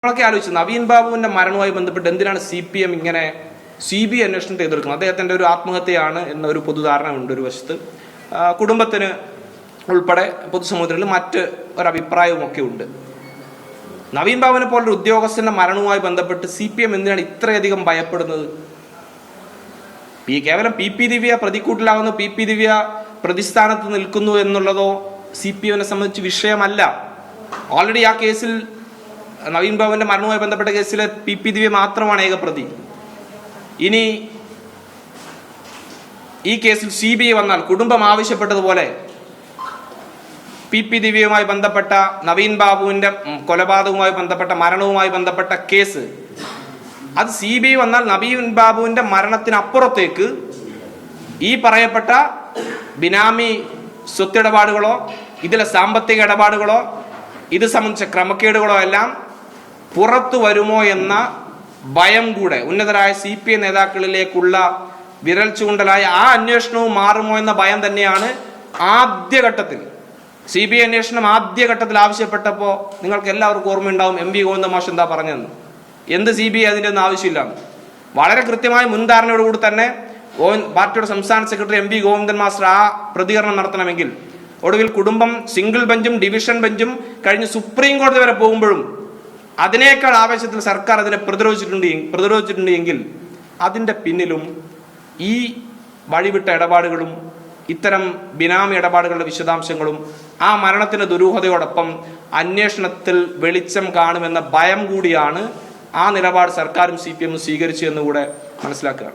നമ്മളൊക്കെ ആലോചിച്ചു നവീൻ ബാബുവിന്റെ മരണവുമായി ബന്ധപ്പെട്ട് എന്തിനാണ് CPM ഇങ്ങനെ CBI അന്വേഷണത്തെ എതിർക്കുന്നത്? അദ്ദേഹത്തിന്റെ ഒരു ആത്മഹത്യയാണ് എന്ന ഒരു പൊതുധാരണ ഉണ്ട് ഒരു വശത്ത്. കുടുംബത്തിന് ഉൾപ്പെടെ പൊതുസമൂഹത്തിൽ മറ്റ് ഒരഭിപ്രായവും ഒക്കെ ഉണ്ട്. നവീൻ ബാബുവിനെ പോലൊരു ഉദ്യോഗസ്ഥന്റെ മരണവുമായി ബന്ധപ്പെട്ട് CPM എന്തിനാണ് ഇത്രയധികം ഭയപ്പെടുന്നത്? കേവലം PP ദിവ്യ പ്രതിക്കൂട്ടിലാകുന്നു, PP ദിവ്യ പ്രതിസ്ഥാനത്ത് നിൽക്കുന്നു എന്നുള്ളതോ CPM സംബന്ധിച്ച് വിഷയമല്ല. ഓൾറെഡി ആ കേസിൽ നവീൻ ബാബുവിന്റെ മരണവുമായി ബന്ധപ്പെട്ട കേസിലെ PP ദിവ്യ മാത്രമാണ് ഏക പ്രതി. ഇനി ഈ കേസിൽ CBI വന്നാൽ കുടുംബം ആവശ്യപ്പെട്ടതുപോലെ PP ദിവ്യയുമായി ബന്ധപ്പെട്ട നവീൻ ബാബുവിന്റെ കൊലപാതകവുമായി ബന്ധപ്പെട്ട മരണവുമായി ബന്ധപ്പെട്ട കേസ് അത് CBI വന്നാൽ നവീൻ ബാബുവിന്റെ മരണത്തിനപ്പുറത്തേക്ക് ഈ പറയപ്പെട്ട ബിനാമി സ്വത്തിടപാടുകളോ ഇതിലെ സാമ്പത്തിക ഇടപാടുകളോ ഇത് സംബന്ധിച്ച ക്രമക്കേടുകളോ എല്ലാം പുറത്തു വരുമോ എന്ന ഭയം കൂടെ ഉന്നതരായ CPI നേതാക്കളിലേക്കുള്ള വിരൽ ചൂണ്ടലായ ആ അന്വേഷണവും മാറുമോ എന്ന ഭയം തന്നെയാണ് ആദ്യഘട്ടത്തിൽ CBI അന്വേഷണം ആദ്യഘട്ടത്തിൽ ആവശ്യപ്പെട്ടപ്പോൾ നിങ്ങൾക്ക് എല്ലാവർക്കും ഓർമ്മയുണ്ടാവും MV ഗോവിന്ദൻ മാഷ് എന്താ പറഞ്ഞതെന്ന്. എന്ത് CBI അതിൻ്റെ ഒന്നും ആവശ്യമില്ല. വളരെ കൃത്യമായ മുൻധാരണയോടുകൂടി തന്നെ പാർട്ടിയുടെ സംസ്ഥാന സെക്രട്ടറി MV ഗോവിന്ദൻ മാസ്റ്റർ ആ പ്രതികരണം നടത്തണമെങ്കിൽ ഒടുവിൽ കുടുംബം സിംഗിൾ ബെഞ്ചും ഡിവിഷൻ ബെഞ്ചും കഴിഞ്ഞ് സുപ്രീം കോടതി വരെ പോകുമ്പോഴും അതിനേക്കാൾ ആവേശത്തിൽ സർക്കാർ അതിനെ പ്രതിരോധിച്ചിട്ടുണ്ട് എങ്കിൽ അതിൻ്റെ പിന്നിലും ഈ വഴിവിട്ട ഇടപാടുകളും ഇത്തരം ബിനാമി ഇടപാടുകളുടെ വിശദാംശങ്ങളും ആ മരണത്തിന്റെ ദുരൂഹതയോടൊപ്പം അന്വേഷണത്തിൽ വെളിച്ചം കാണുമെന്ന ഭയം കൂടിയാണ് ആ നിലപാട് സർക്കാരും CPM സ്വീകരിച്ചു എന്നുകൂടെ മനസ്സിലാക്കുക.